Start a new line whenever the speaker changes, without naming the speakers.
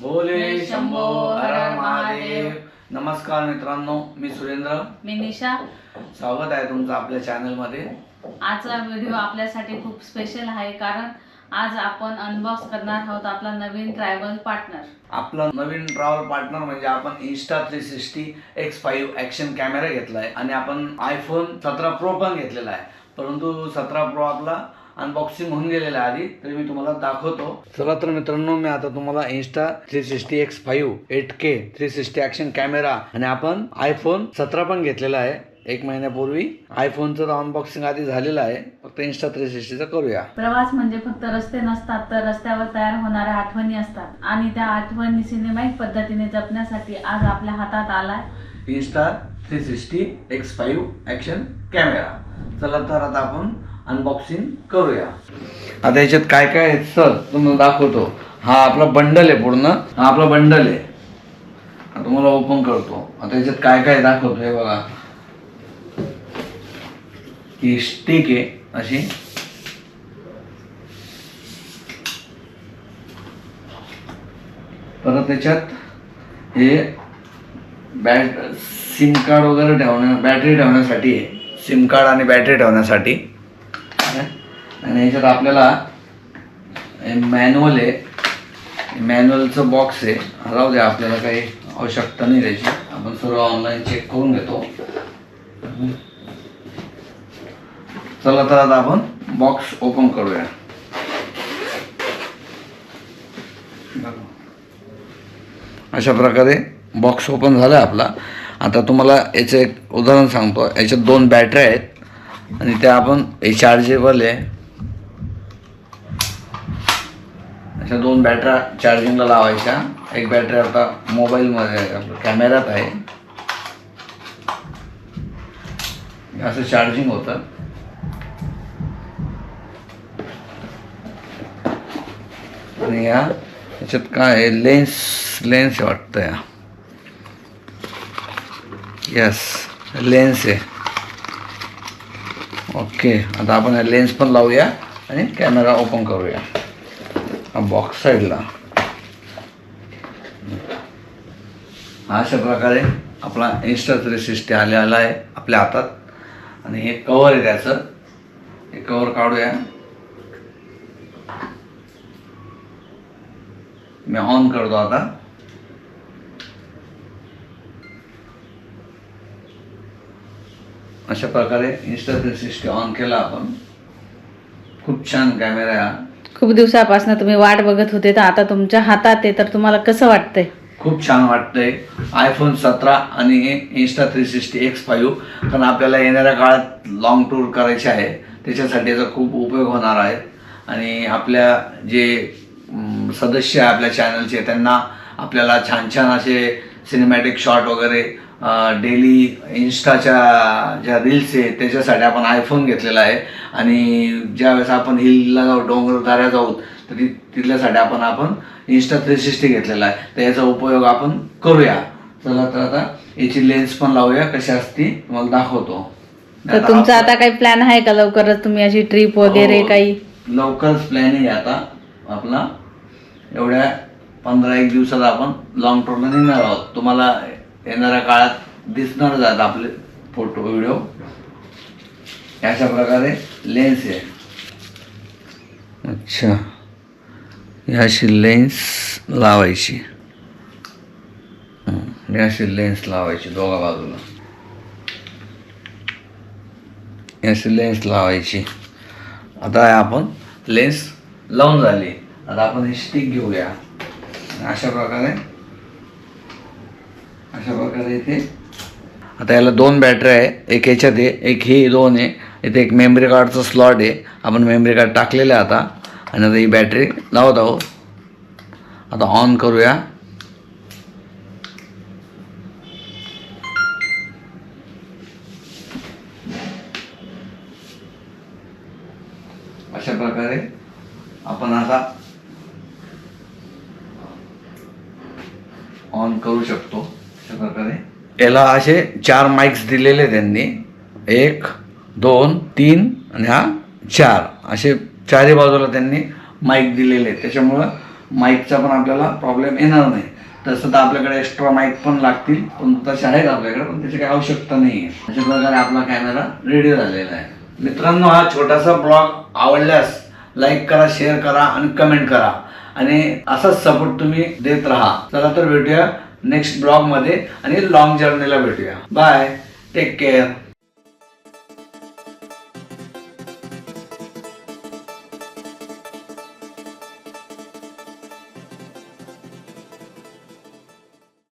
बोले शंभो हर हर महादेव. नमस्कार मित्रांनो, मी सुरेंद्र.
मी निशा.
स्वागत आहे तुमचं आपल्या चॅनलमध्ये.
आजचा व्हिडिओ आपल्यासाठी खूप स्पेशल आहे, कारण आज आपण अनबॉक्स करणार आहोत आपला नवीन ट्रॅव्हल पार्टनर.
आपला नवीन ट्रॅव्हल पार्टनर म्हणजे आपण Insta360 X5 ॲक्शन कॅमेरा घेतला आहे आणि आपण iPhone 17 Pro पण घेतलेला आहे. परंतु 17 Pro आपला अनबॉक्सिंग होऊन गेलेला आहे आधी, तरी मी तुम्हाला दाखवतो. चला तर मित्रांनो, मी आता तुम्हाला Insta360 X5 8K 360 action camera आणि आपण iPhone 17 पण घेतलेला आहे 1 महिन्यापूर्वी. आयफोनचं अनबॉक्सिंग आधी झालेलं आहे, फक्त Insta360चं करूया.
प्रवास म्हणजे फक्त रस्ते नसतात, तर रस्त्यावर तयार होणाऱ्या आठवणी असतात आणि त्या आठवणी सिनेमॅटिक पद्धतीने जपण्यासाठी आज आपल्या हातात आलाय
Insta360 X5 ॲक्शन कॅमेरा. चला तर आता आपण अनबॉक्सिंग करूया. आता याच्यात काय काय आहे सर तुम्हाला दाखवतो. हा आपला बंडल आहे, पूर्ण हा आपला बंडल आहे. आता तुम्हाला ओपन करतो. आता याच्यात काय काय दाखवतो हे बघा. ही स्टिक आहे अशी, परत त्याच्यात हे सिम कार्ड वगैरे बॅटरी ठेवण्यासाठी आहे. सिम कार्ड आणि बॅटरी ठेवण्यासाठी. आणि याच्यात आपल्याला मॅन्युअल आहे, मॅन्युअलचं बॉक्स आहे. राहू द्या, आपल्याला काही आवश्यकता नाही त्याची, आपण सर्व ऑनलाईन चेक करून घेतो. चला तर आता आपण बॉक्स ओपन करूया. अशा प्रकारे बॉक्स ओपन झाला आपला. आता तुम्हाला याचं एक उदाहरण सांगतो. याच्यात 2 बॅटऱ्या आहेत आणि त्या आपण हे चार्जेबल आहे. अशा 2 बॅटऱ्या चार्जिंगला लावायच्या. एक बॅटरी आता मोबाईलमध्ये कॅमेऱ्यात आहे, असं चार्जिंग होतं. आणि याच्यात काय आहे, लेन्स वाटतं या. यस, लेन्स आहे. ओके, आता आपण लेन्स पण लावूया आणि कॅमेरा ओपन करूया. बॉक्स साईडला अशा प्रकारे आपला Insta360 आलेला आहे आपल्या हातात. आणि हे कवर आहे त्याचं, हे कवर काढूया. मी ऑन करतो आता. अशा प्रकारे Insta360 ऑन केला आपण. खूप छान कॅमेरा आहे.
खूप दिवसापासून तुम्ही वाट बघत होते, तर आता तुमच्या हातात आहे, तर तुम्हाला कसं वाटतंय?
खूप छान वाटतंय. iPhone 17 आणि Insta360 X5, कारण आपल्याला येणाऱ्या काळात लॉंग टूर करायचे आहे, त्याच्यासाठी याचा खूप उपयोग होणार आहे. आणि आपल्या जे सदस्य आहे आपल्या चॅनलचे, त्यांना आपल्याला छान छान असे सिनेमॅटिक शॉट वगैरे डेली इन्स्टाच्या ज्या रील्स आहे त्याच्यासाठी आपण iPhone घेतलेला आहे. आणि ज्यावेळेस आपण हिलला जाऊ, डोंगरदऱ्या जाऊ, तर तिथल्यासाठी आपण Insta360 घेतलेला आहे. तर याचा उपयोग आपण करूया. चला तर आता याची लेन्स पण लावूया, कशी असती तुम्हाला दाखवतो.
तर तुमचा आता काही प्लॅन आहे का लवकरच तुम्ही अशी ट्रिप वगैरे काही?
लवकरच प्लॅन आहे आता आपला. एवढ्या 15-1 दिवसात आपण लॉंग टूरला निघणार आहोत. तुम्हाला येणाऱ्या काळात दिसणारच आहेत आपले फोटो व्हिडिओ. अशा प्रकारे लेन्स आहे. अच्छा, याशी लेन्स लावायची, याशी लेन्स लावायची दोघा बाजूला, याशी लेन्स लावायची. आता आपण लेन्स लावून झाली. आता आपण ही स्टिक घेऊया. अशा प्रकारे इथे आता याला 2 बॅटऱ्या आहे. एक याच्यात आहे, एक ही 2 आहे. इथे एक मेमरी कार्डचं स्लॉट आहे, आपण मेमरी कार्ड टाकलेलं आहे आता. आणि आता ही बॅटरी लावत आहोत. आता ऑन करूया. अशा प्रकारे आपण आता ऑन करू शकतो. अशा प्रकारे याला असे 4 माइक्स दिलेले त्यांनी. 1, 2, 3 आणि हा 4 असे चारही बाजूला त्यांनी माईक दिलेले आहेत. त्याच्यामुळं माईकचा पण आपल्याला प्रॉब्लेम येणार नाही. तसं तर आपल्याकडे एक्स्ट्रा माईक पण लागतील, पण तसे आहेत आपल्याकडे, पण त्याची काही आवश्यकता नाही आहे. अशा प्रकारे आपला कॅमेरा रेडी झालेला आहे. मित्रांनो, हा छोटासा ब्लॉग आवडल्यास लाईक करा, शेअर करा आणि कमेंट करा आणि असाच सपोर्ट तुम्ही देत राहा. चला तर भेटूया नेक्स्ट ब्लॉग मध्ये आणि लॉंग जर्नीला भेटूया. Bye, take care.